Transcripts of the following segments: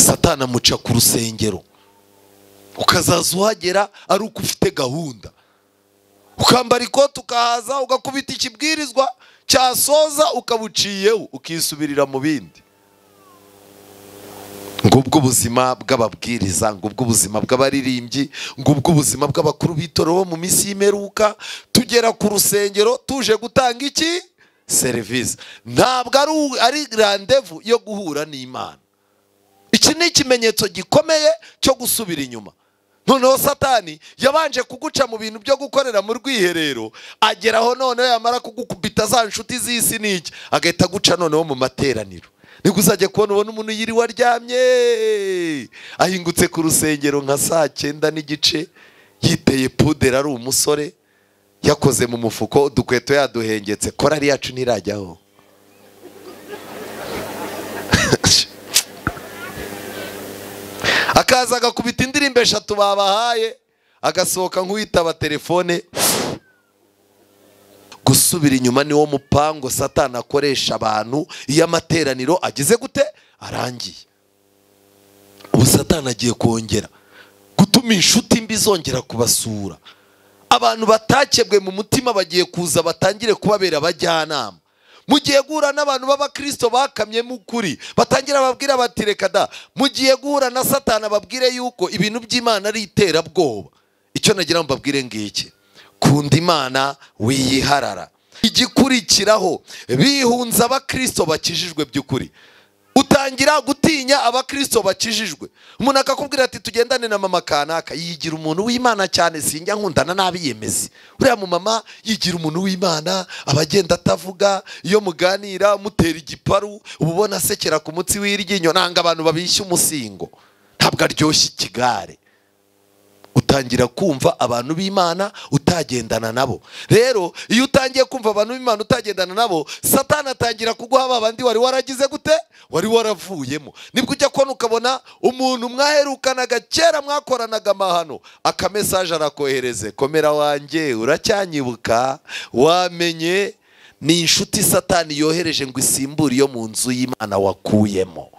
Satani amuca ku rusengero, ukazaza uhagera ari uko ufite gahunda, ukambara ikoti ukahaza ugakubita ikibwirizwa cyasoza ukabuciyeho ukisubirira mu bindi. Ngubwo ubuzima bw'ababwiriza, ngubwo ubuzima bw'abaririmbyi, ngubwo ubuzima bw'abakuru b'itorero mu minsi y'imperuka. Tugera ku rusengero tuje gutanga iki? Service. Ntabwo ari rendezvous yo guhura n'Imana. Iki ni ikimenyetso gikomeye cyo gusubira inyuma. Noneho Satani yabanje kuguca mu bintu byo gukorera mu rwiherero, ageraho noneho yamara kugukubita za nshuti z'isi n'iki, agahita guca noneho mu materaniro. Niko uzajya kubona ubona umuntu yiriwe aryamye ahingutse ku rusengero nka 9:30 yiteye pudera, ari umusore yakoze mu mufuko udukweto yaduhengetse, korari yacu ntirajyaho. Akaza agakubita indirimbo 3 babahaye, agasohoka nk'uwitaba telefone. Gusubira inyuma niwo mupango Satani akoresha abantu iyo amateraniro agize gute? Arangiye. Ubu Satani agiye kongera gutuma inshuti mbi zongera kubasura. Abantu batakebwe mu mutima bagiye kuza batangire kubabera abajyanama. Mugiye guhura n'abantu b'abakristo bakamye mu kuri, batangira babwira bati reka da. Mugiye guhura na Satani ababwire yuko ibintu by'Imana ari iterabwoba. Icyo nagira mbabwire ngiki: kunda Imana wiyiharara. Igikurikiraho bihunza abakristo bakijijwe by'ukuri. Utangira gutinya abakristo bakijijwe. Umuntu akakubwira ati tugendane na mama kanaka, yigira umuntu w'Imana cyane, sinjya nkundana n'abiyemezi. Uriya mu mama yigira umuntu w'Imana, abagenda atavuga, iyo muganira mutera igiparu, ububona asekera ku mutsi w'iryinyo. Nanga abantu babishya umusingo, ntabwo aryoshye ikigare. Utangira kumva abantu b'Imana utagendana nabo. Rero iyo utangiye kumva abantu b'Imana utagendana nabo, Satani atangira kuguha babandi wari waragize gute? Wari waravuyemo. Nibwo ujya kubona ukabona umuntu mwaherukanaga kera mwakoranaga amahano, akamesaje arakohereze: komera wanjye uracyanyibuka, wamenye. Ni inshuti Satani yohereje ngo isimbure iyo mu nzu y'Imana wakuyemo.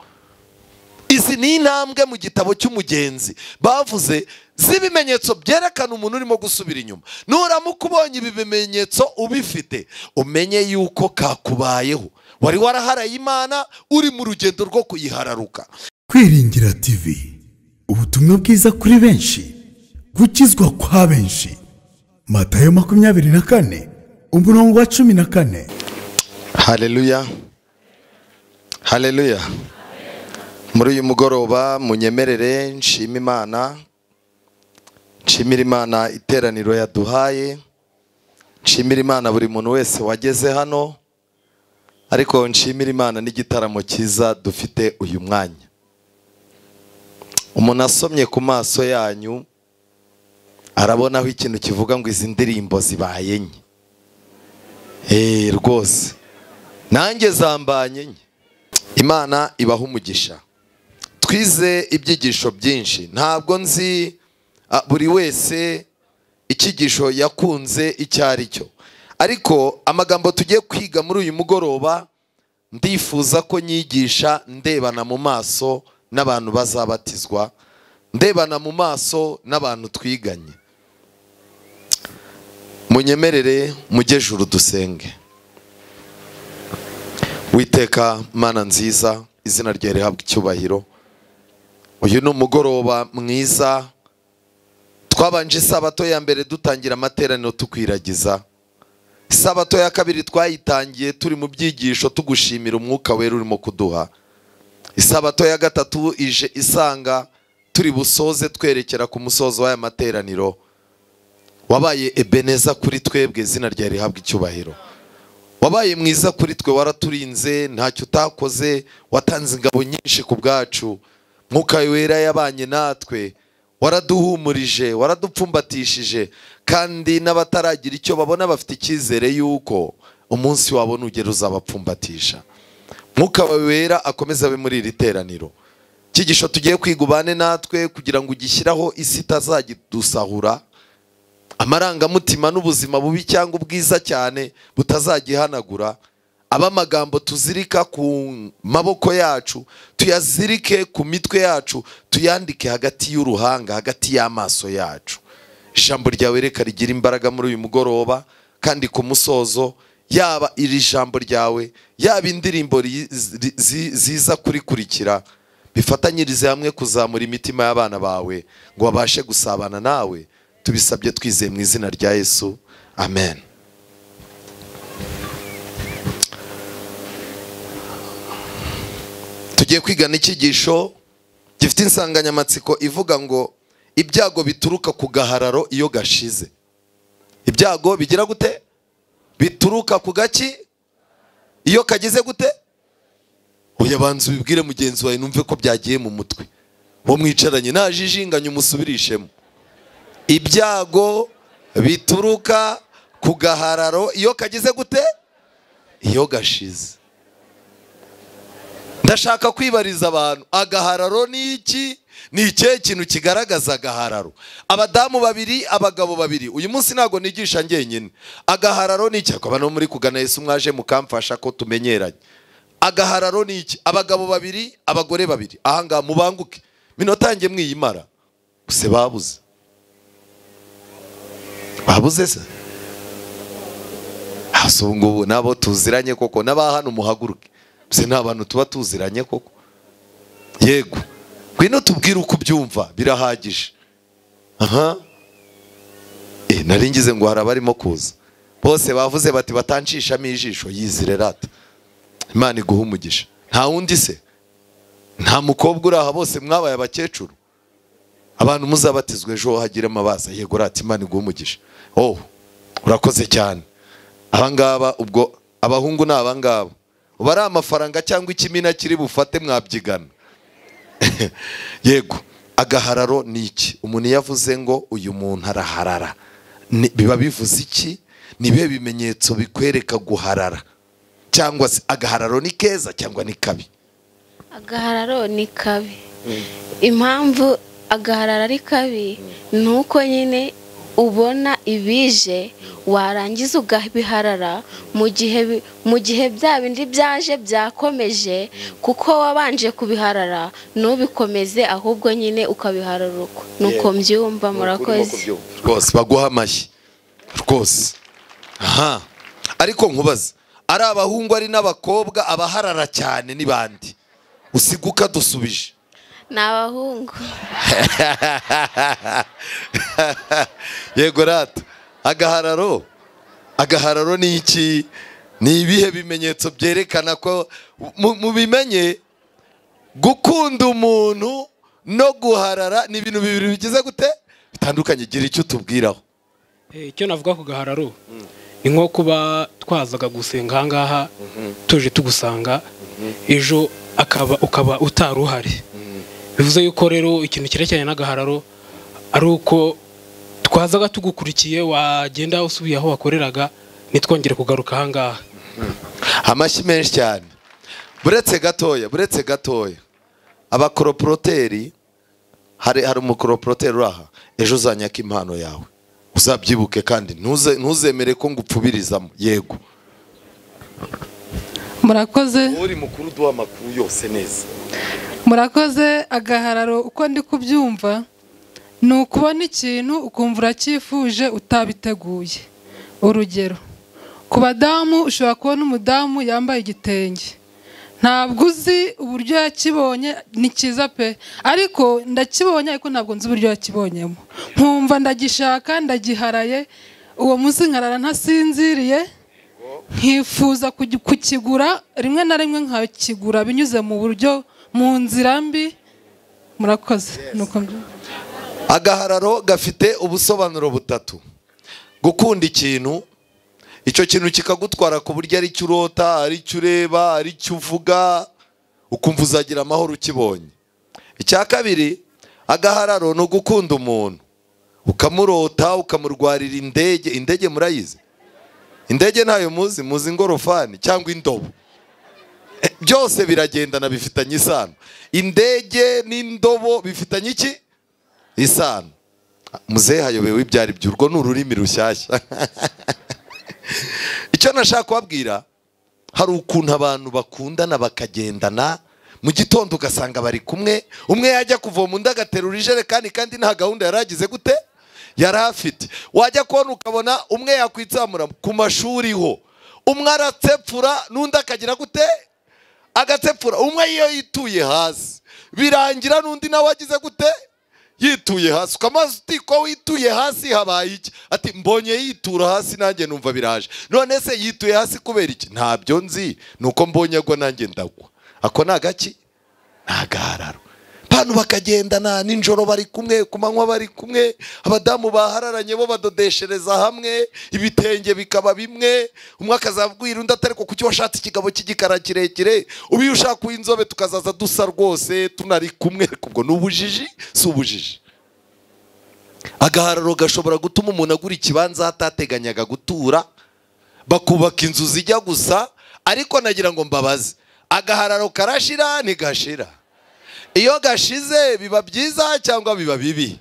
Izi ni intambwe mu gitabo cy'umugenzi bavuze z'ibimenyetso byerekana umuntu urimo gusubira inyuma. Nuramuka ubonye ibi bimenyetso ubifite, umenye yuko kakubayeho, wari waraharaye Imana, uri mu rugendo rwo kuyihararuka. Kwiringira TV, ubutumwa bwiza kuri benshi, gukizwa kwa benshi. Matayo 24:14. Haleluya, haleluya. Muri uyu mugoroba munyemerere nshima Imana, nshimira Imana iteraniro yaduhaye, nshimira Imana buri muntu wese wageze hano, ariko nshimira Imana n'igitaramo cyiza dufite uyu mwanya. Umuntu asomye ku maso yanyu arabonaho ikintu kivuga ngo izi ndirimbo zibaye nke. Rwose nanjye zambanye nke. Imana ibaha umugisha. Twize ibyigisho byinshi, ntabwo nzi buri wese ikigisho yakunze icyo ari cyo, ariko amagambo tugiye kwiga muri uyu mugoroba ndifuza ko nyigisha ndebana mu maso n'abantu bazabatizwa, ndebana mu maso n'abantu twiganye. Munyemerere mujye juru dusenge. Witeka Mana nziza, izina ryawe rihabwe icyubahiro. Uyu ni umugoroba mwiza, twabanje isabato ya mbere dutangira amateraniro tukwiragiza. Isabato ya kabiri twayitangiye turi mu byigisho tugushimira umwuka wera urimo kuduha. Isabato ya gatatu ije isanga turi busoze twerekera ku musozo w'aya materaniro. Wabaye Ebeneza kuri twebwe, izina ryawe rihabwe icyubahiro. Wabaye mwiza kuri twe, waraturinze, ntacyo utakoze, watanze ingabo nyinshi ku bwacu. Mwuka wera yabanye natwe, waraduhumurije, waradupfumbatishije, kandi n'abataragira icyo babona bafite icyizere yuko umunsi wabo nugera uzabapfumbatisha. Mwuka wera akomeza abe muri iri teraniro. Cyigisho tugiye kwigubane natwe kugira ngo ugishyiraho isi itazagidusahura, amarangamutima n'ubuzima bubi cyangwa ubwiza cyane butazagihanagura, ab'amagambo tuzirika ku maboko yacu, tuyazirike ku mitwe yacu, tuyandike hagati y'uruhanga, hagati y'amaso yacu. Ijambo ryawe reka rigira imbaraga muri uyu mugoroba, kandi ku musozo yaba iri jambo ryawe, yaba indirimbo ziza kurikurikira, bifatanyirize hamwe kuzamura imitima y'abana bawe ngo babashe gusabana nawe. Tubisabye twizeye mu izina rya Yesu, amen. Tugiye kwigana icyigisho gifite insanganyamatsiko ivuga ngo ibyago bituruka ku gahararo iyo gashize. Ibyago bigira gute? Bituruka ku gaki iyo kagize gute? Oya banzu bibwire mugenzi wawe numve ko byagiye mu mutwe. Wo mwicaranye najijinganye umusubirishemo. Ibyago bituruka ku gahararo iyo kagize gute? Iyo gashize. Ndashaka kwibariza abantu, agahararo ni iki? Ni ikihe kintu kigaragaza agahararo? Abadamu babiri, abagabo babiri. Uyu munsi ntago nigisha njyenyine. Agahararo ni iki? Abantu muri kugana Yesu mwaje mukamfasha ko tumenyeranye. Agahararo ni iki? Abagabo babiri, abagore babiri. Ahanga mubanguke. Minota nge mwiyimara. Use babuze. Babuze se? Hasubungubu nabo tuziranye koko, naba hano muhaguruke. Use n'abantu tuba tuziranye koko. Yego. Gwino tubwire uko byumva, birahagije. Aha. Naringize ngo harabarimo kuza. Bose bavuze bati batanshishamo ijisho, yizire rata. Imana iguha umugisha. Nta wundi se? Nta mukobwa uraha, bose mwabaye abakecuru. Abantu muzabatizwe ejo hagire amabaza. Yego rata, Imana iguha umugisha. Oh, urakoze cyane. Abangaba ubwo abahungu ni abangaba. Ubari amafaranga cyangwa ikimina kiri bufate mwabyigana. Yego, agahararo ni iki? Umuntu yavuze ngo uyu muntu araharara, biba bivuze iki? Nibihe bimenyetso bikwereka guharara? Cyangwa se agahararo ni keza cyangwa ni kabi? Agahararo ni kabi. Impamvu agahararo ari kabi nuko nyine ubona ibije warangiza ugabiharara mu gihe bya bindi byaje byakomeje, kuko wabanje kubiharara nubikomeze, ahubwo nyine ukabihararukwa. Nuko mbyumva. Murakoze rwose. Baguha amashyi rwose. Aha, ariko nkubaza, ari abahungu ari n'abakobwa abaharara cyane ni bandi? Usiguka dusubije. N'abahungu. Yego rata. Agahararo ni iki? Ni ibihe bimenyetso byerekana ko mubimenye? Gukunda umuntu no guharara ni ibintu bibiri bigize gute? Bitandukanye. Gira icyo tubwiraho. Icyo navuga ku gahararo ni nko kuba twazaga gusenga ahangaha, tuje tugusanga ejo ukaba utaruhari. Bivuze yuko rero ikintu kirekeranye n'agahararo ari uko twazaga tugukurikiye, wagenda usubiye aho wakoreraga, nitwongere kugaruka ahangaha. Amashyi menshi cyane. Buretse gatoya. Abakoroporoteri, hari umukoroporoteri uraha, ejo uzanyaka impano yawe. Uzabyibuke kandi ntuzemere ko ngupfubirizamo. Yego. Murakoze. Uri mukuru duha makuru yose neza. Murakoze. Agahararo uko ndi kubyumva ni ukubona ikintu ukumva uracyifuje utabiteguye. Urugero, ku badamu ushobora kubona umudamu yambaye igitenge, ntabwo uzi uburyo yakibonye, ni cyiza pe, ariko ndakibonye ariko ntabwo nzi uburyo yakibonyemo. Nkumva ndagishaka, ndagiharaye, uwo munsi nkarara ntasinziriye, nkifuza kukigura, rimwe na rimwe nkakigura binyuze mu buryo, mu nzira mbi. Murakoze. Nuko agahararo gafite ubusobanuro butatu. Gukunda ikintu, icyo kintu kikagutwara ku buryo ari cyo urota, ari cyo ureba, ari cyo uvuga, ukumva uzagira amahoro ukibonye. Icya kabiri, agahararo ni ugukunda umuntu, ukamurota, ukamurwarira indege. Indege murayizi? Indege ntayo muzi ingorofani cyangwa indobo. Byose biragendana, bifitanye isano. Indege n'indobo bifitanye iki? Isano. Muzehe hayobewe ibyari by'urwo n'ururimi rushyashya. Icyo nashaka kubabwira, hari ukuntu abantu bakundana bakagendana mu gitondo ugasanga bari kumwe, umwe yajya kuvoma undi agaterura ijerekani kandi nta gahunda yaragize gute yari afite. Wajya kubona ukabona umwe yakwitsamura ku mashuri ho, umwe aratsepfura n'undi akagira gute agatsepfura. Umwe iyo yituye hasi birangira n'undi nawe agize gute yituye hasi. Ukamaze uti ko wituye hasi habaye iki? Ati mbonye yitura hasi nanjye numva biraje. None se yituye hasi kubera iki? Ntabyo nzi, nuko mbonye ngo nanjye ndagwa. Ako nagaki nagahararo. Abantu bakagendana ninjoro bari kumwe, ku manywa bari kumwe, abadamu bahararanye bo badodeshereza hamwe, ibitenge bikaba bimwe, umwe akazabwira undi atari ko kuki washatse ikigabo cy'igikara kirekire, ubiye ushaka uw'inzobe tukazaza dusa rwose tunari kumwe. Kubwo n'ubujiji si ubujiji. Agahararo gashobora gutuma umuntu agura ikibanza atateganyaga gutura, bakubaka inzu zijya gusa. Ariko nagira ngo mbabaze, agahararo karashira ntigashira? Iyo gashize biba byiza cyangwa biba bibi?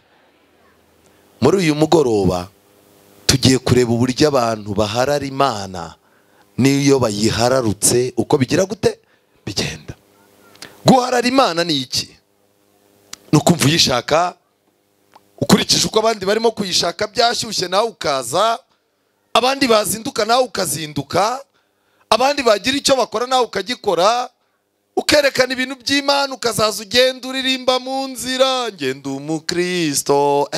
Muri uyu mugoroba tugiye kureba uburyo abantu baharara Imana n'iyo bayihararutse uko bigira gute bigenda. Guharara Imana ni iki? Nukumva uyishaka ukurikije uko abandi barimo kuyishaka, byashyushye nawe ukaza, abandi bazinduka nawe ukazinduka, abandi bagira icyo bakora nawe ukagikora, ukerekana ibintu by'Imana, ukazaza ugenda uririmba mu nzira ngenda umukristo.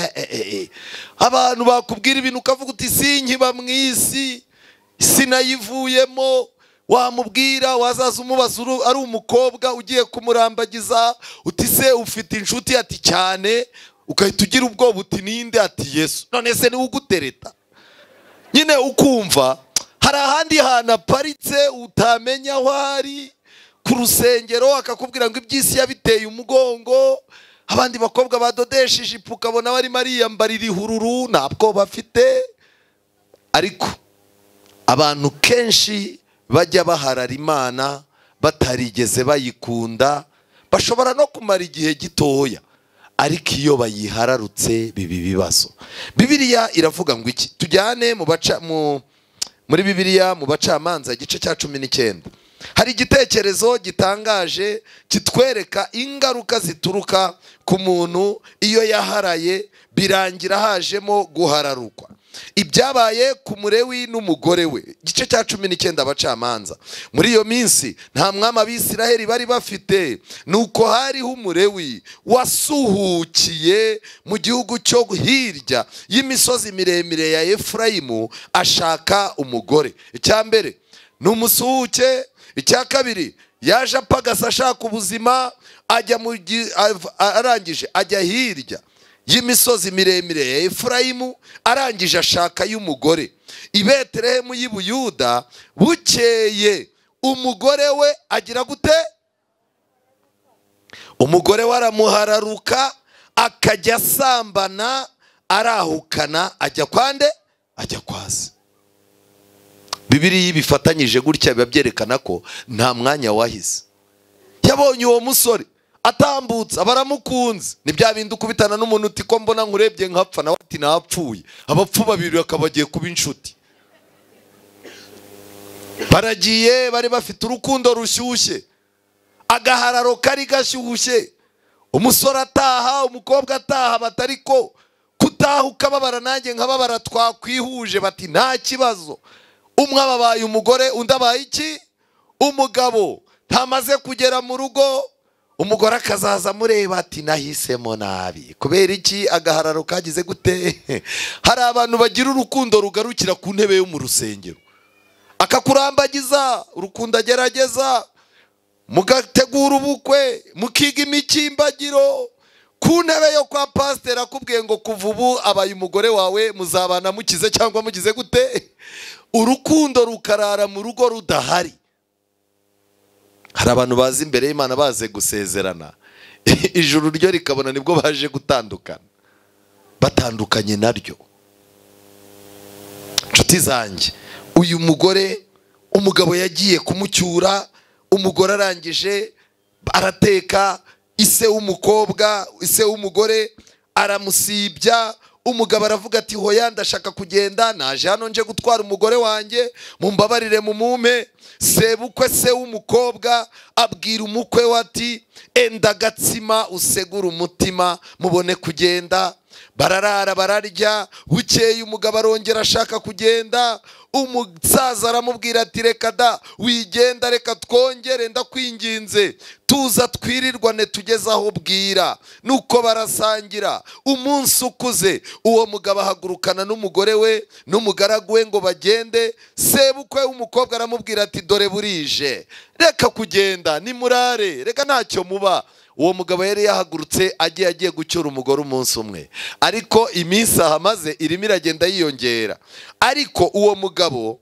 Abantu bakubwira ibintu ukavuga uti sinkiba mu isi, sinayivuyemo. Wamubwira, wazaza umubaza ari umukobwa ugiye kumurambagiza, uti se ufite inshuti? Ati cyane. Ukahita ugira ubwoba uti ninde? Ati Yesu. None se niwe ugutereta? Nyine ukumva hari ahandi hantu aparitse utamenya aho ari, ku rusengero akakubwira ngo iby'isi yabiteye umugongo. Abandi bakobwa badodesheje ijipo ukabona barimo ariyambarira ihururu, ntabwo bafite. Ariko abantu kenshi bajya baharara Imana batarigeze bayikunda, bashobora no kumara igihe gitoya, ariko iyo bayihararutse biba ibibazo. Bibiliya iravuga ngo iki? Tujyane muri Bibiliya mu Bacamanza igice cya 19. Hari igitekerezo gitangaje kitwereka ingaruka zituruka ku muntu iyo yaharaye birangira hajemo guhararukwa. Ibyabaye ku Murewi n'umugore we, igice cya 19 Abacamanza. Muri iyo minsi nta mwami Abisiraheli bari bafite, nuko hariho Umurewi wasuhukiye mu gihugu cyo hirya y'imisozi miremire ya Efurayimu ashaka umugore. Icya mbere ni umusuhuke, icya kabiri yaje apagasa ashaka ubuzima, arangije ajya hirya y'imisozi miremire ya Efurayimu, arangije ashaka y'umugore i Betelehemu y'i Buyuda. Bukeye umugore we agira gute? Umugore we aramuhararuka, akajya asambana, arahukana, ajya kwande? Ajya kwaza. Bibiliya bifatanyije gutya biba byerekana ko nta mwanya wahize. Yabonye uwo musore atambutse, abaramukunze. Ni bya bindi ukubitana n'umuntu uti ko mbona nkurebye nkapfa, nawe ati napfuye. Abapfu babiri bakabagiye kuba inshuti. Baragiye, bari bafite urukundo rushyushye, agahararo kari gashyushye. Umusore ataha, umukobwa ataha, batariko kutaha ukababara nanjye nkababara, twakwihuje. Bati nta kibazo. Umwe ababaye umugore, undi abaye iki? Umugabo. Ntamaze kugera mu rugo, umugore akazaza mureba ati nahisemo nabi. Kubera iki? Agahararo kagize gute? Hari abantu bagira urukundo rugarukira ku ntebe yo mu rusengero, akakurambagiza, urukundo agerageza, mugategura ubukwe, mukiga imikimbagiro. Ku ntebe yo kwa pasiteri akubwiye ngo kuva ubu abaye umugore wawe, muzabana mukize cyangwa mugize gute? Urukundo rukarara mu rugo rudahari. Hari abantu bazi imbere y'Imana baze gusezerana, ijuru ryo rikabona nibwo baje gutandukana, batandukanye naryo. Nshuti zanjye, uyu mugore, umugabo yagiye kumucyura, umugore arangije arateka, ise w'umukobwa, ise w'umugore aramusibya, umugabo aravuga ati hoya ndashaka kugenda, naje hano nje gutwara umugore wanjye, mumbabarire mumume. Sebukwe se w'umukobwa abwira umukwe we ati enda agatsima usegura umutima mubone kugenda. Bararara bararya, bukeye umugabo arongera ashaka kugenda. Umusaza aramubwira ati reka da wigenda, reka twongere ndakwinginze, tuza twirirwane tugeze aho bwira. Nuko barasangira. Umunsi ukuze uwo mugabo ahagurukana n'umugore we n'umugaragu we ngo bagende. Sebukwe w'umukobwa aramubwira ati dore burije, reka kugenda nimurare, reka ntacyo muba. Uwo mugabo yari yahagurutse agiye gucyura umugore umunsi umwe, ariko iminsi ahamaze irimo iragenda yiyongera. Ariko uwo mugabo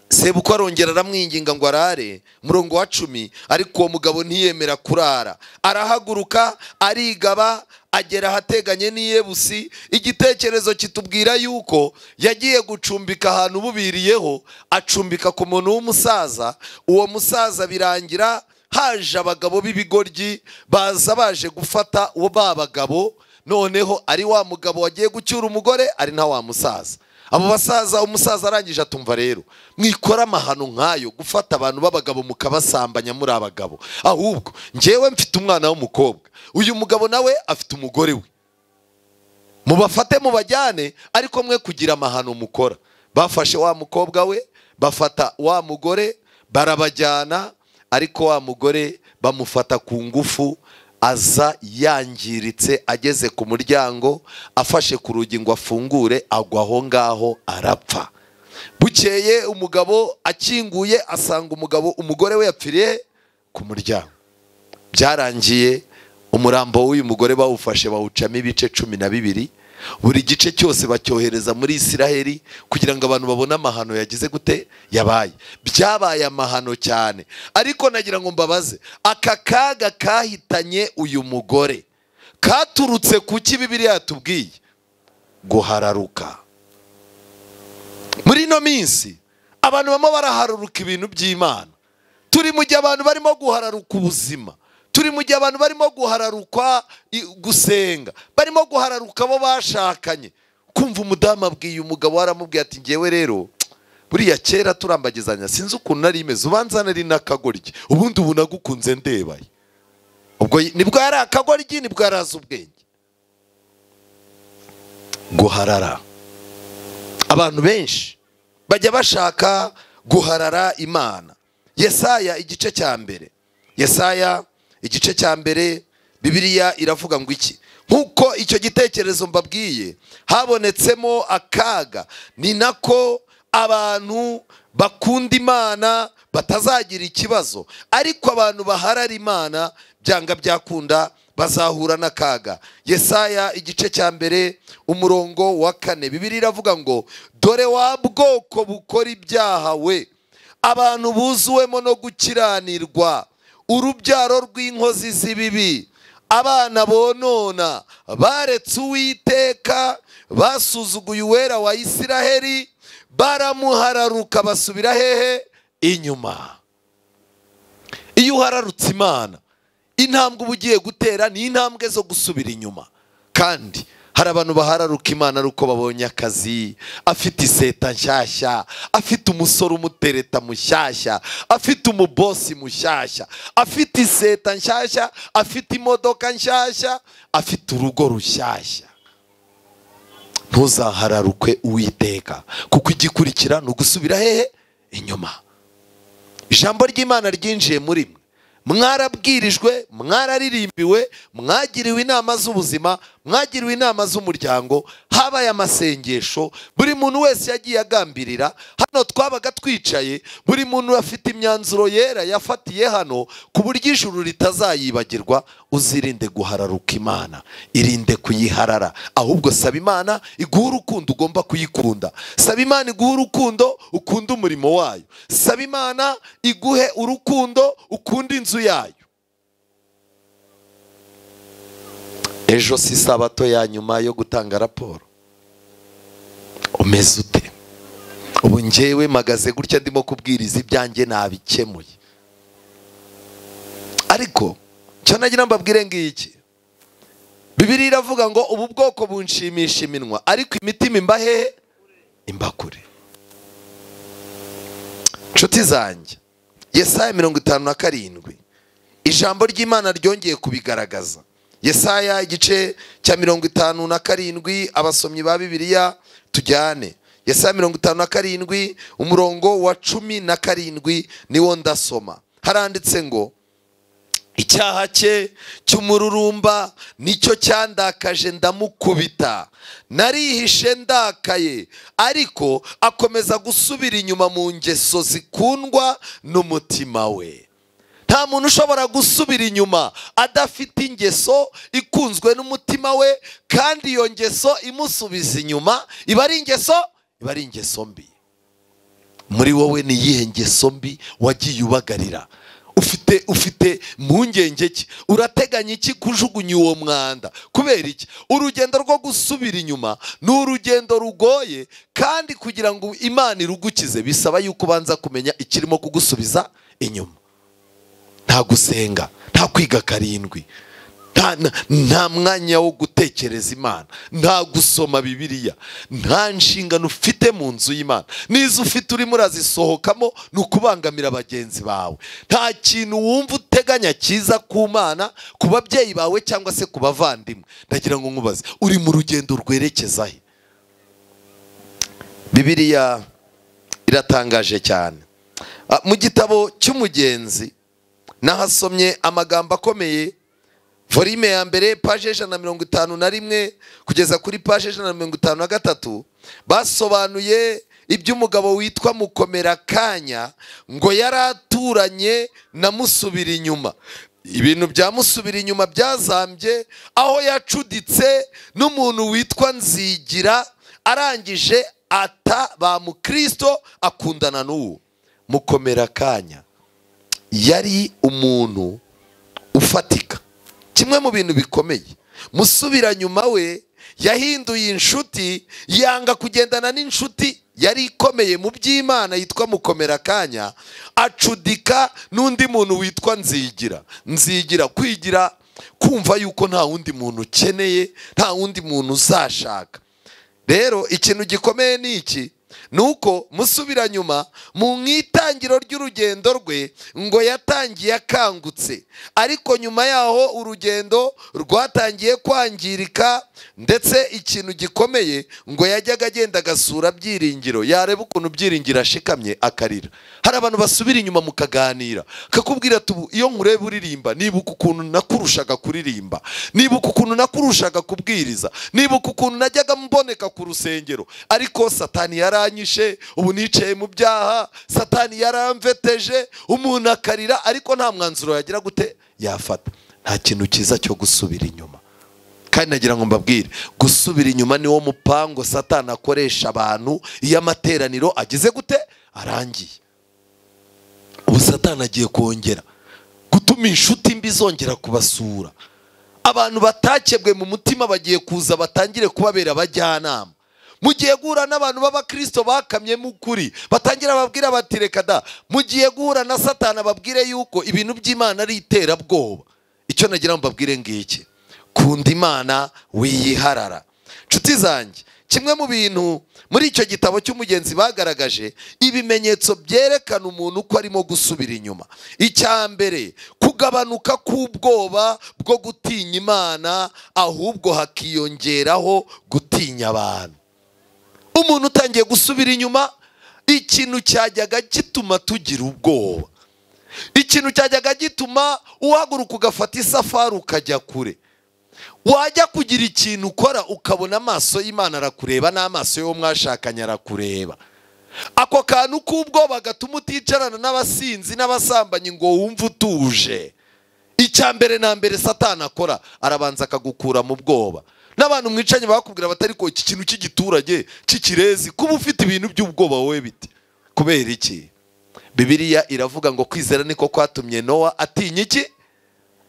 sebukwe arongera aramwinginga ngo arare. Murongo wa 10. Ariko uwo mugabo ntiyemera kurara, arahaguruka arigaba agera ahateganye n'Iyebusi. Igitekerezo kitubwira yuko yagiye gucumbika ahantu bubiriyeho, acumbika ku muntu w'umusaza. Uwo musaza birangira haje abagabo b'ibigoryi baza baje gufata uwo babagabo, noneho ari wa mugabo wagiye gucyura umugore ari nta wa musaza. Abo basaza, umusaza arangije atumva rero mwikora amahano nkayo gufata abantu b'abagabo mukabasambanya muri abagabo, ahubwo njyewe mfite umwana w'umukobwa, uyu mugabo nawe afite umugore we, mubafate mubajyane, ariko mwe kugira amahano mukora. Bafashe wa mukobwa we bafata wa mugore barabajyana, ariko wa mugore bamufata ku ngufu, aza yangiritse. Ageze ku muryango afashe ku rugi ngo afungure, agwa aho ngaho arapfa. Bukeye umugabo akinguye asanga umugore we yapfiriye ku muryango. Byarangiye umurambo w'uyu mugore bawufashe bawucamo ibice 12. Buri gice cyose bacyohereza muri Isiraheli kugira ngo abantu babone amahano yagize gute yabaye. Byabaye amahano cyane. Ariko nagira ngo mbabaze, aka kaga kahitanye uyu mugore katurutse kuki Bibiliya yatubwiye? Guhararuka. Muri no minsi abantu bamo baraharuruka ibintu by'Imana. Turi mu gihe abantu barimo guhararuka ubuzima, turi mu gihe abantu barimo guhararukwa gusenga, barimo guhararuka abo bashakanye. Kumva umudamu abwiye umugabo, waramubwiye ati ngewe rero buriya kera turambagizanya sinzi ukuntu nari imeze, ubanza nari nakagoryi, ubundi ubu nagukunze ndebaye. Ubwo nibwo yari akagoryi, nibwo yarazi ubwenge. Guharara. Abantu benshi bajya bashaka guharara Imana. Yesaya igice cya mbere, Yesaya igice cya mbere, Bibiliya iravuga ngo iki? Nkuko icyo gitekerezo mbabwiye habonetsemo akaga, ni nako abantu bakunda Imana batazagira ikibazo, ariko abantu baharara Imana byanga byakunda bazahura n'akaga. Yesaya igice cya mbere umurongo wa 4, Bibiliya iravuga ngo dore wa bwoko bukora ibyaha we, abantu buzuwemo no gukiranirwa, urubyaro rw'inkozi z'ibibi, abana bonona, baretse Uwiteka, basuzuguye uwera wa Isiraheli, baramuhararuka basubira hehe? Inyuma. Iyo uhararutse Imana, intambwe uba ugiye gutera ni intambwe zo gusubira inyuma. Kandi hari abantu bahararuka Imana ari uko babonye akazi, afite iseta nshyashya, afite umusore umutereta mushyashya, afite umubosi mushyashya, afite iseta nshyashya, afite imodoka nshyashya, afite urugo rushyashya. Ntuzahararuke Uwiteka, kuko igikurikira ni ugusubira hehe? Inyuma. Ijambo ry'Imana ryinjiye muri mwe, mwarabwirijwe, mwararirimbiwe, mwagiriwe inama z'ubuzima, mwagiriwe inama z'umuryango, habaye amasengesho, buri muntu wese yagiye agambirira. Hano twabaga twicaye, buri muntu afite imyanzuro yera yafatiye hano ku buryo ijuru ritazayibagirwa. Uzirinde guhararuka Imana, irinde kuyiharara, ahubwo saba Imana iguha urukundo ugomba kuyikunda. Saba Imana iguha urukundo ukunda umurimo wayo. Saba Imana iguhe urukundo ukunda inzu yayo. Ejo si sabato ya nyuma yo gutanga raporo. Umeze ute? Ubu njyewe magaze gutya ndimo kubwiriza ibyanjye nabikemuye. Ariko cyo nagira mbabwire ngiki, Bibiliya iravuga ngo ubu bwoko bunshimisha iminwa ariko imitima imba hehe? Imba kure. Nshuti zanjye, Yesaya 57 ijambo ry'Imana ryongeye kubigaragaza. Yesaya igice cya 57, abasomyi ba Bibiliya tujyane. Yesaya 57 umurongo wa 17 niwo ndasoma. Haranditse ngo icyaha cye cy'umururumba nicyo cyandakaje ndamukubita, narihishe ndakaye, ariko akomeza gusubira inyuma mu ngeso zikundwa n'umutima we. Nta muntu ushobora gusubira inyuma adafite ingeso ikunzwe n'umutima we, kandi iyo ngeso imusubiza inyuma iba ari ingeso mbi. Muri wowe ni iyihe ngeso mbi wagiye ubagarira? Ufite mpungenge ki? Urateganya iki kujugunya uwo mwanda? Kubera iki? Urugendo rwo gusubira inyuma ni urugendo rugoye, kandi kugira ngo Imana irugukize bisaba yuko ubanza kumenya ikirimo kugusubiza inyuma. Nta gusenga, nta kwiga karindwi, nta mwanya wo gutekereza Imana, nta gusoma Bibiliya, nta nshingano ufite mu nzu y'Imana. Nizo ufite urimo urazisohokamo ni ukubangamira bagenzi bawe. Nta kintu wumva uteganya cyiza ku Mana, ku babyeyi bawe cyangwa se ku bavandimwe. Ndagira ngo nkubaze, uri mu rugendo rwerekeza he? Bibiliya iratangaje cyane. Mu gitabo cy'Umugenzi nahasomye amagambo akomeye, volume ya mbere page 151 kugeza kuri page 153, basobanuye iby'umugabo witwa Mukomerakanya ngo yaraturanye na Musubira inyuma. Ibintu bya Musubira inyuma byazambye aho yacuditse n'umuntu witwa Nzigira, arangije ata ba Mukristo akundana n'uwo Mukomerakanya. Yari umuntu ufatika. Kimwe mu bintu bikomeye, Musubira nyuma we yahinduye inshuti, yanga kugendana n'inshuti yari ikomeye mu by'Imana yitwa Mukomerakanya, acudika n'undi muntu witwa Nzigira. Kwigira kumva yuko nta wundi muntu ukeneye, nta wundi muntu uzashaka. Rero ikintu gikomeye ni iki? Nuko Musubira nyuma mu itangiro ry'urugendo rwe ngo yatangiye akangutse, ariko nyuma yaho urugendo rwatangiye kwangirika, ndetse ikintu gikomeye ngo yajyaga agenda agasura Byiringiro, yareba ukuntu Byiringiro ashikamye akarira. Hari abantu basubira inyuma mukaganira, akakubwira ati iyo nkureba uririmba nibuka ukuntu nakurushaga kuririmba, nibuka ukuntu nakurushaga kubwiriza, nibuka ukuntu najyaga mboneka ku rusengero, ariko Satani yaranyishe, ubu nicaye mu byaha, Satani yaramveteje. Umuntu akarira ariko nta mwanzuro yagira gute yafata. Nta kintu cyiza cyo gusubira inyuma. Kandi nagira ngo mbabwire, gusubira inyuma niwo mupango Satani akoresha abantu iyo amateraniro agize gute arangiye. Ubu Satani agiye kongera gutuma inshuti mbi zongera kubasura. Abantu batakebwe mu mutima bagiye kuza batangire kubabera abajyanama. Mugiye guhura n'abantu b'abakristo bakamye mu kuri, batangira babwira bati reka da. Mugiye guhura na Satani ababwire yuko ibintu by'Imana ari iterabwoba. Icyo nagira ngo mbabwire ngiki, kunda Imana wiyiharara. Nshuti zanjye, kimwe mu bintu muri icyo gitabo cy'Umugenzi bagaragaje ibimenyetso byerekana umuntu ko arimo gusubira inyuma. Icya mbere, kugabanuka k'ubwoba bwo gutinya Imana, ahubwo hakiyongeraho gutinya abantu. Umuntu utangiye gusubira inyuma, ikintu cyajyaga gituma tugira ubwoba, ikintu cyajyaga gituma uhaguruka ugafata isafari ukajya kure, wajya kugira ikintu ukora ukabona amaso y'Imana arakureba n'amaso y'uwo mwashakanye arakureba. Ako kantu k'ubwoba gatuma uticarana n'abasinzi n'abasambanyi ngo wumve utuje. Icya mbere na mbere Satani akora, arabanza akagukura mu bwoba. N'abantu mwicanye bakubwira batari ko iki kintu cy'igiturage cy'ikirezi kuba ufite ibintu by'ubwoba wowe biti. Kubera iki? Bibiliya iravuga ngo kwizera niko kwatumye Nowa atinya iki?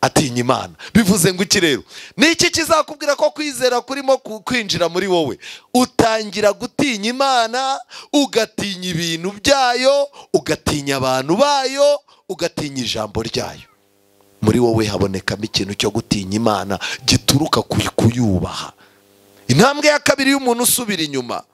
Atinya Imana. Bivuze ngo iki rero? Niki kizakubwira ko kwizera kurimo kwinjira muri wowe? Utangira gutinya Imana, ugatinya ibintu byayo, ugatinya abantu bayo, ugatinya ijambo ryayo. muri wowe habonekamo ikintu cyo gutinya Imana gituruka kuyubaha. Intambwe ya kabiri y'umuntu usubira inyuma,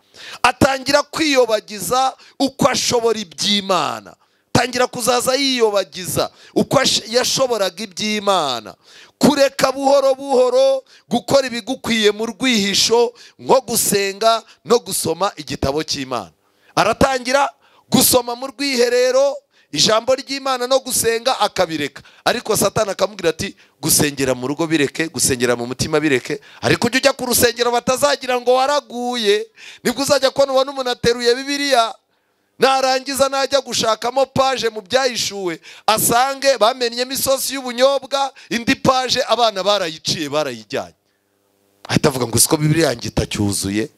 atangira kwiyobagiza uko ashobora iby'Imana. Tangira kuzaza yiyobagiza uko yashoboraga iby'Imana, kureka buhoro buhoro gukora ibigukwiye mu rwihisho nko gusenga no gusoma igitabo cy'Imana. Aratangira gusoma mu rwiherero ijambo ry'Imana no gusenga akabireka, ariko Satani akamubwira ati gusengera mu rugo bireke, gusengera mu mutima bireke, ariko ujya ujya ku rusengero batazagira ngo waraguye. Nibwo uzajya kubona ubona umuntu ateruye Bibiliya, narangiza najya gushakamo paje mu byahishuwe asange bamenyemo isosi y'ubunyobwa, indi paje abana barayiciye barayijyanye. Ahita avuga ngo siko Bibiliya yanjye itacyuzuye.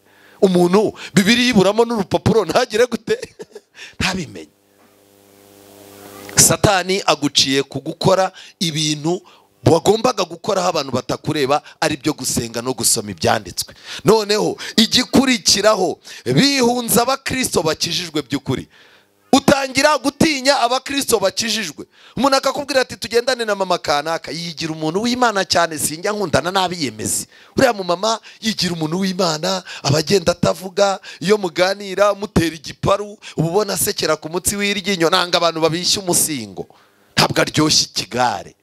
Umuntu Bibiliya iburamo n'urupapuro ntagire gute ntabimenye. Satani aguciye kugukora ibintu wagombaga gukoraho abantu batakureba, ari byo gusenga no gusoma ibyanditswe. Noneho igikurikiraho, bihunza abakristo bakijijwe by'ukuri. Utangira gutinya abakristo bakijijwe. Umuntu akakubwira ati tugendane na mama kanaka, yigira umuntu w'Imana cyane, sinjya nkundana n'abiyemezi. Uriya mu mama yigira umuntu w'Imana, abagenda atavuga, iyo muganira mutera igiparu ubona asekera ku mutsi w'iryinyo, nanga abantu babishya umusingo, ntabwo aryoshye ikigare.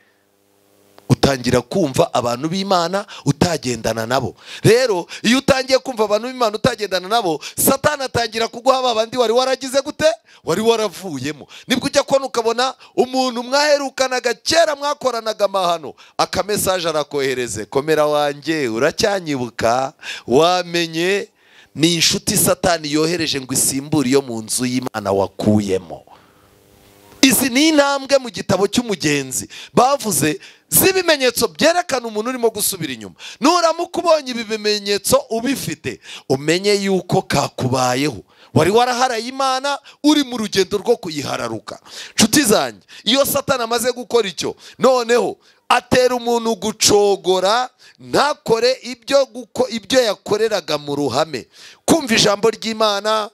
Utangira kumva abantu b'Imana utagendana nabo. Rero iyo utangiye kumva abantu b'Imana utagendana nabo, Satani atangira kuguha babandi wari waragize gute, wari waravuyemo. Nibwo ujya kubona ukabona umuntu mwaherukanaga kera mwakoranaga amahano, akamesaje arakohereze, komera wanjye uracyanyibuka, wamenye ni inshuti Satani yohereje ngo isimbure iyo mu nzu y'Imana wakuyemo. Izi ni intambwe mu gitabo cy'umugenzi bavuze z'ibimenyetso byerekana umuntu urimo gusubira inyuma. Nuramuka ubonye ibi bimenyetso ubifite, umenye yuko kakubayeho, wari waraharaye Imana, uri mu rugendo rwo kuyihararuka. Nshuti zanjye, iyo Satani amaze gukora icyo, noneho atera umuntu gucogora, ntakore ibyo yakoreraga mu ruhame. Kumva ijambo ry'Imana,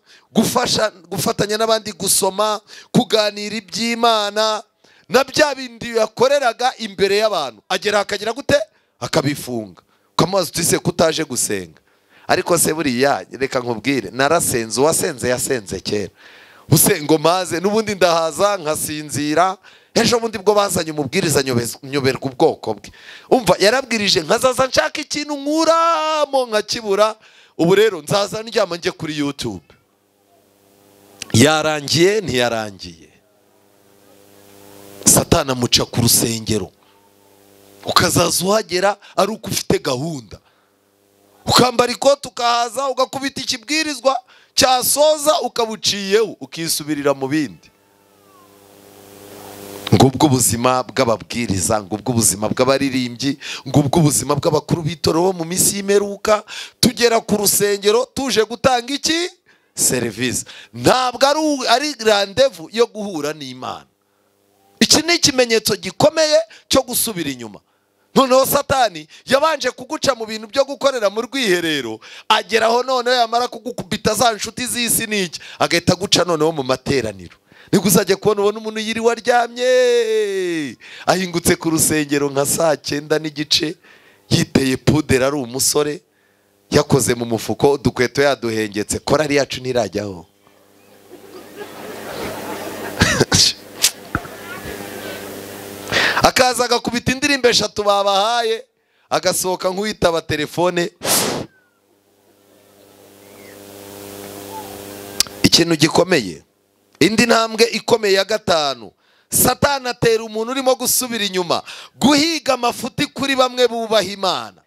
gufatanya n'abandi gusoma, kuganira iby'Imana, na bya bindi yakoreraga imbere y'abantu, akagira gute, akabifunga. Ukamubaza uti se kutaje gusenga? Ariko se buriya reka nkubwire, narasenze, uwasenze yasenze kera. Usengo maze n'ubundi ndahaza nkasinzira. Ejo bundi bwo bazanye umubwiriza nyoberwa ubwoko bwe. Umva yarabwirije nkazaza nshaka ikintu nkuramo nkakibura. Ubu rero nzaza ndyama njye kuri YouTube. Yarangiye ntiyarangiye. Satani amuca ku rusengero, ukazaza uhagera ari uko ufite gahunda, ukambara ikoti ukahaza ugakubita ikibwirizwa cyasoza ukabuciyeho ukisubirira mu bindi. Ngubwo ubuzima bw'ababwiriza, ngubwo ubuzima bw'abaririmbyi, ngubwo ubuzima bw'abakuru b'itorero bo mu minsi y'imperuka. Tugera ku rusengero tuje gutanga iki? Serivisi. Ntabwo ari randevu yo guhura n'Imana. Iki ni ikimenyetso gikomeye cyo gusubira inyuma. Noneho Satani yabanje kuguca mu bintu byo gukorera mu rwiherero, ageraho noneho yamara kugukubita za nshuti z'isi n'iki, agahita guca noneho mu materaniro. Nibwo uzajya kubona ubona umuntu yiriwe aryamye, ahingutse ku rusengero nka 9:30, yiteye pudera, ari umusore, yakoze mu mufuko udukweto yaduhengetse, korari yacu ntirajyaho. Akaza agakubita indirimbo 3 babahaye, agasohoka nk'uwitaba telefone. Ikintu gikomeye, indi ntambwe ikomeye ya 5, Satani atera umuntu urimo gusubira inyuma guhiga amafuti kuri bamwe bubaha Imana,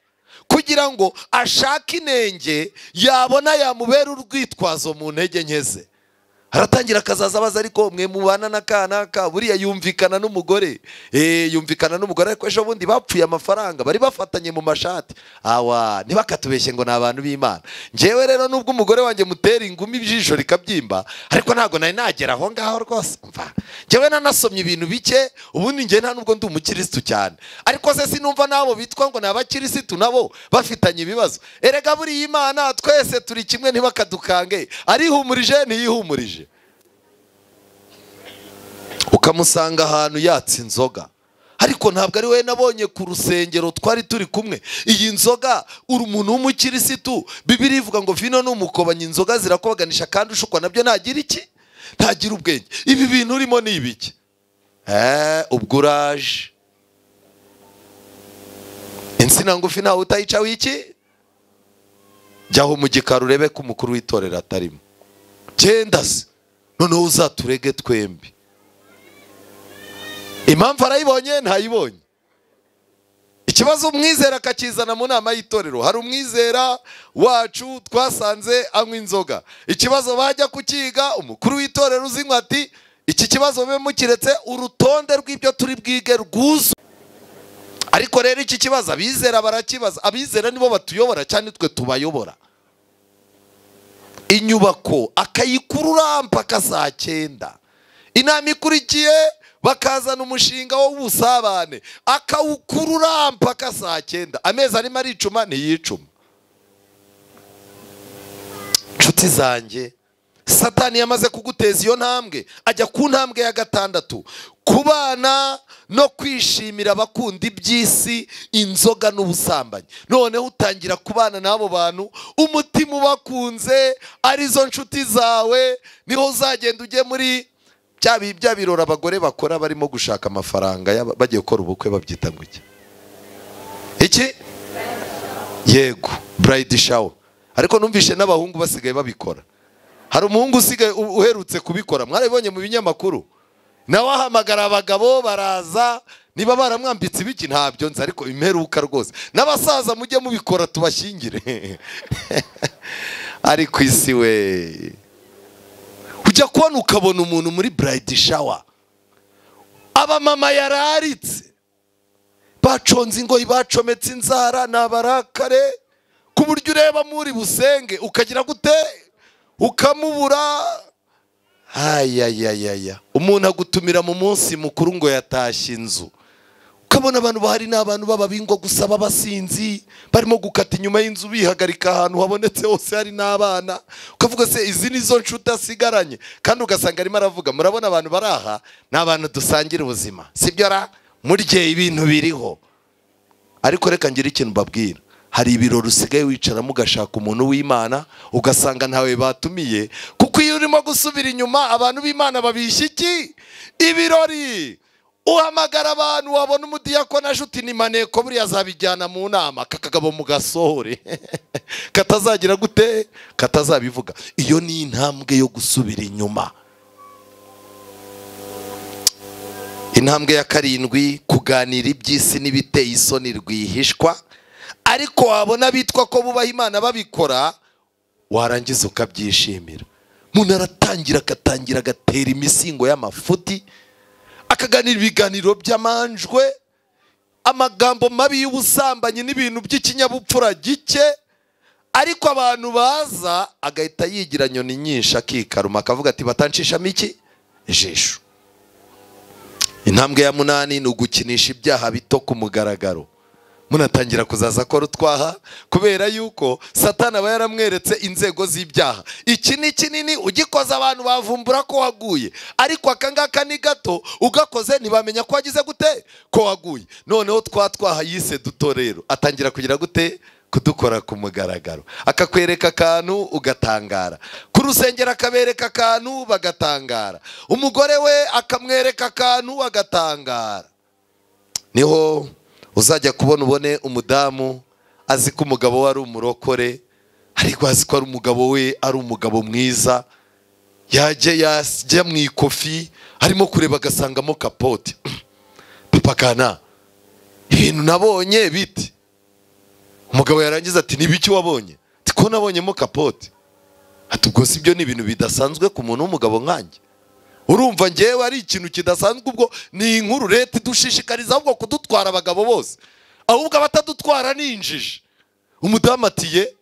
kugira ngo ashake inenge yabona yamubera urwitwazo mu ntege nke ze. Aratangira akazaza abaza, ariko mwe mubana na kanaka buriya yumvikana n'umugore, yumvikana n'umugore, ariko ejo bundi bapfuye amafaranga, bari bafatanye mu mashati. Awa ntibakatubeshye ngo ni abantu b'Imana. Njyewe rero nubwo umugore wanjye mutera ingumi ijisho rikabyimba, ariko ntago nari nagera aho ngaho rwose. Umva, njyewe nanasomye ibintu bike, ubundi njye nta nubwo ndi umukirisitu cyane, ariko se sinumva nabo bitwa ngo ni abakirisitu nabo bafitanye ibibazo. Erega buriya Imana twese turi kimwe, ntibakadukange. Arihumurije ntiyihumurije. Ukamusanga ahantu yatse inzoga, ariko ntabwo ari we nabonye ku rusengero twari turi kumwe. Iyi nzoga uri umuntu w'umukirisitu, Bibiliya ivuga ngo vino ni umukobanyi, inzoga zirakobaganisha kandi ushukwa nabyo ntagira iki, ntagira ubwenge. Ibi bintu urimo ni ibiki? Ubwo uraje. Insina ngufi ntawe utayica wiki, jyaho mu gikari urebe ko umukuru w'itorero atarimo. Genda se noneho uzaturege twembi. Impamvu arayibonye ntayibonye. Ikibazo umwizera akakizana mu nama y'itorero. Hari umwizera wacu twasanze anywa inzoga. Ikibazo bajya kukiga, umukuru w'itorero uzinywa ati iki kibazo mbe mukiretse urutonde rw'ibyo turi bwige rwuzu. Ariko rero iki kibazo abizera barakibaza. Abizera nibo batuyobora cyane twe tubayobora. Inyubako akayikurura mpaka saa 9. Inama ikurikiye bakazana umushinga w'ubusabane akawukurura mpaka saa 9. Amezi arimo aricuma ntiyicuma. Nshuti zanjye, Satani yamaze kuguteza iyo ntambwe, ajya ku ntambwe ya 6, kubana no kwishimira abakunda iby'isi, inzoga n'ubusambanyi. Noneho utangira kubana n'abo bantu, umutima ubakunze, arizo nshuti zawe, niho uzagenda ujye muri bya birora abagore bakora barimo gushaka amafaranga bagiye gukora ubukwe, babyita ngo iki? Yego, bride shower. Ariko numvishe n'abahungu basigaye babikora. Hari umuhungu usigaye uherutse kubikora, mwarabibonye mu binyamakuru. Nawe ahamagara abagabo baraza, niba baramwambitse ibiki ntabyo nzi, ariko imperuka rwose. N'abasaza mujye mubikora tubashyingire. Ariko isi we, ujya kubona ukabona umuntu muri bride shower, abamama yararitse, baconze ingoyi, bacometse inzara, n'abarakare, ku buryo ureba muri busenge ukagira gute, ukamubura. Ayayayaya, umuntu agutumira mu munsi mukuru ngo yatashye inzu, ukabona abantu bahari n'abantu b'ababingwa gusa b'abasinzi, barimo gukata inyuma y'inzu bihagarika ahantu habonetse hose, hari n'abana. Ukavuga se izi nizo nshuti asigaranye, kandi ugasanga arimo aravuga murabona abantu baraha ni abantu dusangira ubuzima, sibyo ra murye ibintu biriho. Ariko reka ngira ikintu babwira, hari ibirori usigaye wicaramo ugashaka umuntu w'Imana ugasanga ntawe batumiye, kuko iyo urimo gusubira inyuma abantu b'Imana babishya iki? Ibirori. Uhamagara abantu, wabona umudiyakoni ajuti ni maneko buriya azabijyana mu nama, kakagabo mu gasohore katazagira gute, katazabivuga. Iyo ni intambwe yo gusubira inyuma. Intambwe ya 7, kuganira iby'isi n'ibiteye isoni rwihishwa. Ariko wabona bitwa ko bubaha Imana babikora, warangiza ukabyishimira. Umuntu aratangira agatera imisingo y'amafuti, akaganira ibiganiro by'amanjwe, amagambo mabi y'ubusambanyi n'ibintu by'ikinyabupfura gike. Ariko abantu baza agahita yigira nyoni nyinshi akikaruma, akavuga ati batanshishamo iki ijisho. Intambwe ya 8 ni ugukinisha ibyaha bito ku mugaragaro. Munatangira kuzaza ko rutwaha, kubera yuko Satani aba yaramweretse inzego z'ibyaha. Iki ni kinini ugikoza abantu bavumbura ko waguye, ariko akangaka ni gato ugakoze ntibamenya ko wagize gute, ko waguye. Noneho twaha yise dutorero, atangira kugira gute, kudukora ku mugaragaro. Akakwereka akantu ugatangara, ku rusengero akabereka akantu bagatangara, umugore we akamwereka akantu agatangara. Niho uzajya kubona ubone umudamu azi ko umugabo we ari umurokore, ariko azi ko ari umugabo we ari umugabo mwiza, yajya mu ikofi arimo kureba agasangamo kapote. Papa kana, ibintu nabonye biti. Umugabo yarangiza ati nibiki wabonye? Ati ko nabonyemo kapote. Ati ubwo sibyo ni ibintu bidasanzwe ku muntu w'umugabo nkanjye? Urumva ngewe ari ikintu kidasanzwe? Ubwo ni inkuru leta dushishikariza ahubwo kudutwara abagabo bose, ahubwo abatadutwara ni injiji. Umudamu atiye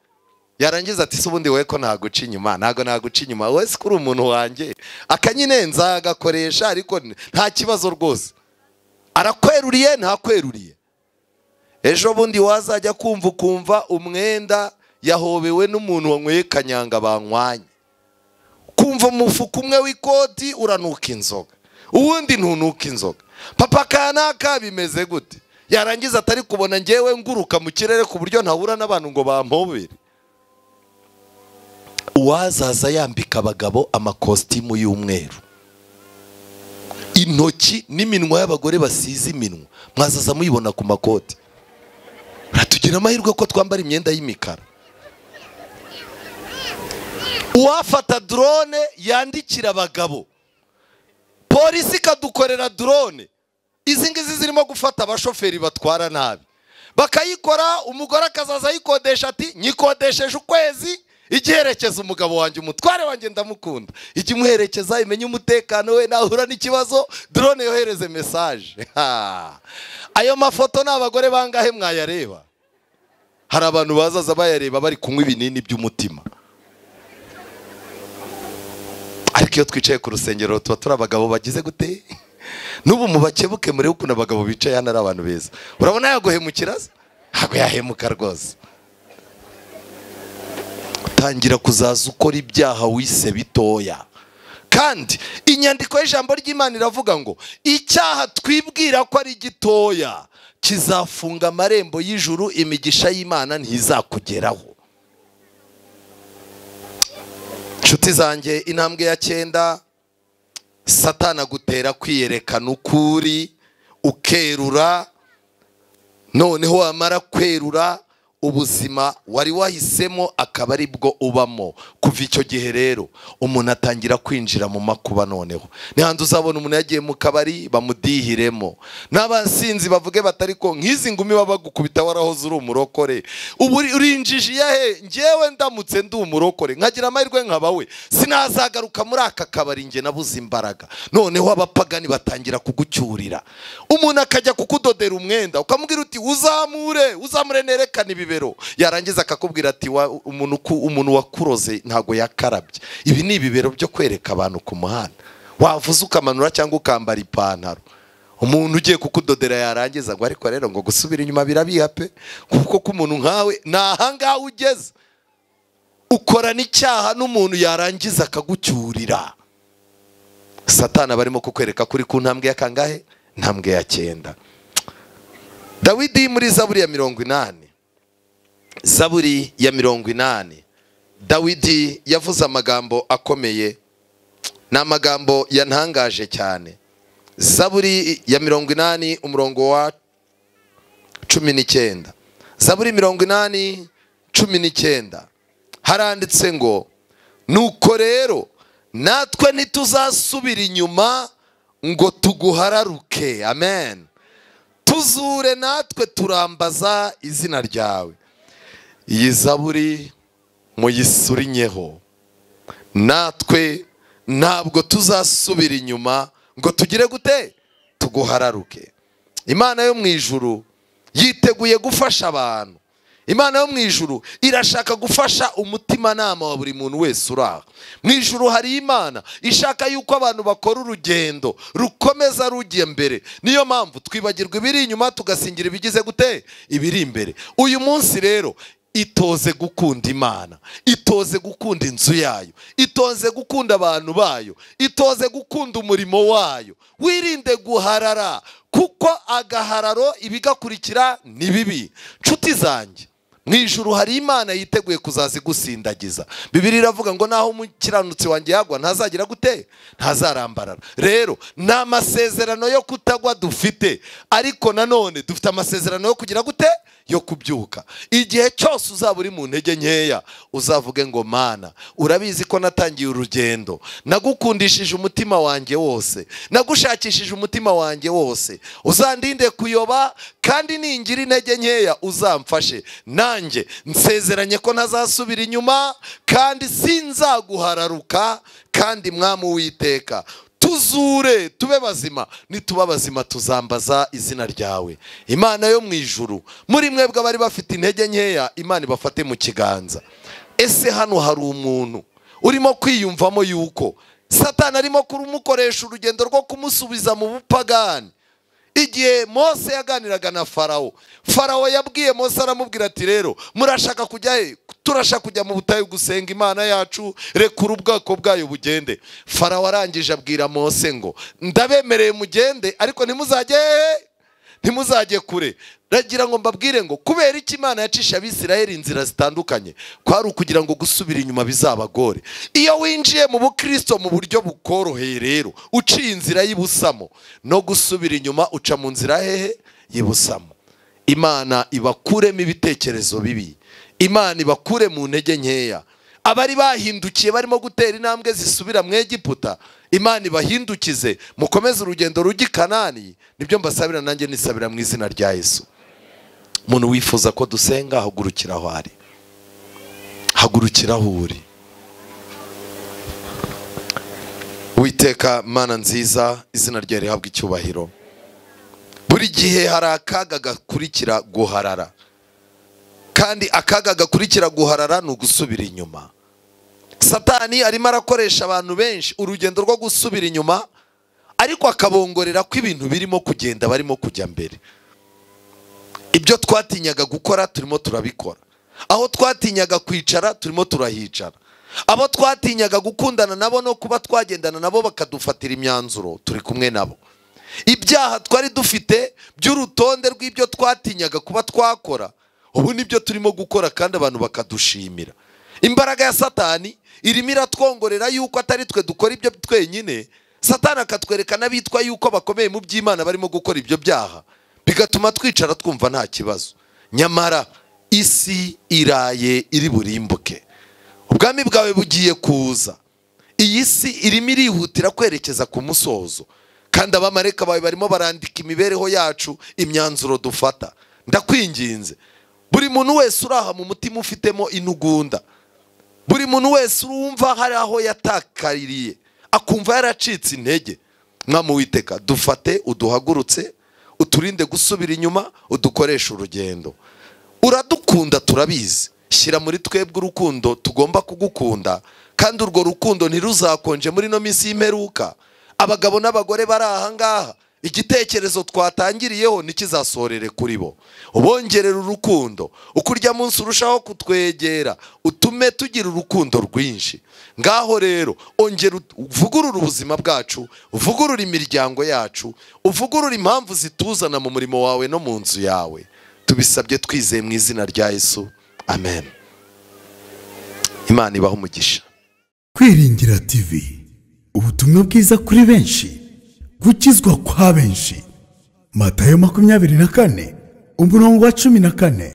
yarangiza ati se ubundi wowe ko naguca inyuma? Ntago naguca inyuma, wese kuri umuntu wanjye akanyinenza agakoresha, ariko nta kibazo rwose. Arakweruriye ntakweruriye. Ejo bundi wazajya kumva umwenda yahobewe n'umuntu wanyweye kanyanga banywanye, kumva umufuka umwe w'ikoti uranuka inzoga, ubundi ntunuka inzoga. Papa kanaka bimeze gute? Yarangiza atari kubona ngewe nguruka mu kirere ku buryo ntahura n'abantu ngo bampobere. Uwazaza yambika abagabo amakositimu y'umweru, intoki n'iminwa y'abagore basize iminwa, mwazaza muyibona ku makoti. Ratugira amahirwe ko twambara imyenda y'imikara. Uwafata drone yandikira abagabo, polisi kadukorera drone, izi ngizi zirimo gufata abashoferi batwara nabi, bakayikora. Umugore akazaza yikodesha ati nyikodesheje ukwezi, igiherekeza umugabo wanjye, umutware wanjye ndamukunda, igimuherekeza imenye umutekano we, nahura n'ikibazo drone yohereze message. Ayo mafoto n'abagore bangahe mwayareba? Hari abantu bazaza bayareba bari kunywa ibinini by'umutima. Ariko iyo twicaye ku rusengero tuba turi abagabo bagize gute? N'ubu mubakebuke muri ukuntu abagabo bicaye hano ari abantu beza. Urabona yaguhemukira? Ntabwo yahemuka rwose. Tangira kuzaza ukora ibyaha wise bitoya. Kandi inyandiko y'ijambo ry'Imana iravuga ngo icyaha twibwira ko ari gitoya kizafunga amarembo y'ijuru, imigisha y'Imana ntizakugeraho. Nshuti zanjye, intambwe ya 9, Satani agutera kwiyerekana ukuri, ukerura. Noneho wamara kwerura, ubuzima wari wahisemo akaba ari bwo ubamo. Kuva icyo gihe rero umuntu atangira kwinjira mu makuba. Noneho ni handi uzabona umuntu yagiye mu kabari bamudihiremo, n'abansinzi bavuge batari ko nk'izi ngumi baba gukubita warahoze uri umurokore, ubu urinjije yahe? Ngewe ndamutse ndi umurokore nkagira amahirwe nkabawe, sinazagaruka muri aka kabari nge nabuze imbaraga. Noneho abapagani batangira kugucyurira, umuntu akajya kukudodera umwenda ukamubwira uti uzamure nerekana ibibero, yarangiza akakubwira ati umuntu wakuroze ntago yakarabye. Ibi ni ibibero byo kwereka abantu ku muhanda. Wavuze ukamanura cyangwa ukambara ipantaro, umuntu ugiye kukudodera yarangiza ngo ariko rero ngo gusubira inyuma birabiha pe, kuko ko umuntu nkawe nahangaha ugeze ukora n'icyaha n'umuntu yarangiza akagucyurira. Satani barimo kukwereka kuri ku ntambwe ya kangahe? Ntambwe ya 9. Dawidi muri Zaburi ya 80, Zaburi ya 80, Dawidi yavuze amagambo akomeye, n'amagambo yantangaje cyane. Zaburi ya 80 umurongo wa 19. Zaburi 80 19 haranditse ngo nuko rero natwe ntituzasubira inyuma ngo tuguhararuke. Amen. Tuzure natwe turambaza izina ryawe. Iyi Zaburi muyisurinyeho, natwe ntabwo tuzasubira inyuma ngo tugire gute? Tuguhararuke. Imana yo mu ijuru yiteguye gufasha abantu. Imana yo mu ijuru irashaka gufasha umutima nama wa buri muntu wese uraha. Mu ijuru hari Imana ishaka yuko abantu bakora urugendo rukomeza rugiye mbere. Niyo mpamvu twibagirwa ibiri inyuma tugasingira ibigize gute? Ibiri imbere. Uyu munsi rero itoze gukunda Imana, itoze gukunda inzu yayo, itoze gukunda abantu bayo, itoze gukunda umurimo wayo. Wirinde guharara, kuko agahararo ibigakurikira ni bibi. Nshuti zanjye, mu ijuru hari Imana yiteguye kuzazigusindagiza. Bibiliya iravuga ngo naho umukiranutsi wanjye yagwa ntazagira gute? Ntazarambarara. Rero nta amasezerano yo kutagwa dufite, ariko nanone dufite amasezerano yo kugira gute? Yo kubyuka. Igihe cyose uzaba uri mu ntege nkeya uzavuge ngo Mana, urabizi ko natangiye urugendo, nagukundishije umutima wanjye wose, nagushakishije umutima wanjye wose, uzandinde kuyoba, kandi ningira intege nkeya uzamfashe. Nanjye nsezeranye ko ntazasubira inyuma, kandi sinzaguhararuka. Kandi Mwami Uwiteka, tuzure tube bazima, nituba bazima tuzambaza izina ryawe. Imana yo mu ijuru, muri mwebwe abari bafite intege nkeya, Imana ibafate mu kiganza. Ese hano hari umuntu urimo kwiyumvamo yuko Satani arimo kumukoresha urugendo rwo kumusubiza mu bupagani? igihe Mose yaganiraga na Farawo, Farawo yabwiye Mose aramubwira ati rero murashaka kujya he? Turashaka kujya mu butayu gusenga Imana yacu, rekura ubwoko bwayo bugende. Farawo arangije abwira Mose ngo ndabemereye mugende, ariko ntimuzajye kure. Ragira ngo mbabwire ngo kubera iki Imana yacisha Abisirayeli inzira zitandukanye, kwari ukugira ngo gusubira inyuma bizabagore. Iyo winjiye mu bukristo mu buryo bukoroheye rero, uciye inzira y'ibusamo, no gusubira inyuma uca mu nzira hehe y'ibusamo. Imana ibakuremo ibitekerezo bibi, Imana ibakure mu ntege nkeya. Abari bahindukiye barimo gutera intambwe zisubira mu Egiputa, Imana ibahindukize mukomeze urugendo rujya i Kanani. Nibyo mbasabira nanjye nisabira mu izina rya Yesu. Umuntu wifuza ko dusenga, hagurukira aho ari, hagurukira aho uri. Uwiteka Mana nziza, izina ryawe rihabwa icyubahiro. Buri gihe hari akaga gakurikira guharara, kandi akaga gakurikira guharara ni ugusubira inyuma. Satani arimo arakoresha abantu benshi urugendo rwo gusubira inyuma, ariko akabongorera ko ibintu birimo kugenda barimo kujya mbere. Ibyo twatinyaga gukora turimo turabikora, aho twatinyaga kwicara turimo turahicara, abo twatinyaga gukundana nabo no kuba twagendana nabo bakadufatira imyanzuro turi kumwe nabo. Ibyaha twari dufite by'urutonde rw'ibyo twatinyaga kuba twakora, ubu nibyo turimo gukora kandi abantu bakadushimira. Imbaraga ya Satani irimo iratwongorera yuko atari twe dukora ibyo twenyine. Satani akatwereka n'abitwa yuko bakomeye mu by'Imana barimo gukora ibyo byaha, bigatuma twicara twumva nta kibazo. Nyamara isi iraye iri burimbuke, ubwami bwawe bugiye kuza. Iyi si irimo irihutira kwerekeza ku musozo, kandi abamarayika bawe barimo barandika imibereho yacu, imyanzuro dufata. Ndakwinginze buri muntu wese uraha mu mutima ufitemo intugunda, buri muntu wese urumva hari aho yatakaririye akumva yaracitse intege, Mwami Uwiteka dufate, uduhagurutse, uturinde gusubira inyuma, udukoresha urugendo. Uradukunda turabizi, shyira muri twebwe urukundo tugomba kugukunda, kandi urwo rukundo ntiruzakonje muri no minsi y'imperuka. Abagabo n'abagore bari aha ngaha, igitekerezo twatangiriyeho nikizasorere kuri bo. Ubongerera urukundo, uko urya munsi urushaho kutwegera, utume tugira urukundo rwinshi. Ngaho rero ongera uvugurura ubuzima bwacu, uvugurura imiryango yacu, uvugurura impamvu zituzana mu murimo wawe no mu nzu yawe. Tubisabye twizeye mu izina rya Yesu, amen. Imana ibahe umugisha. Kwiringira TV, ubutumwa bwiza kuri benshi, gukizwa kwa benshi. Matayo 24:14.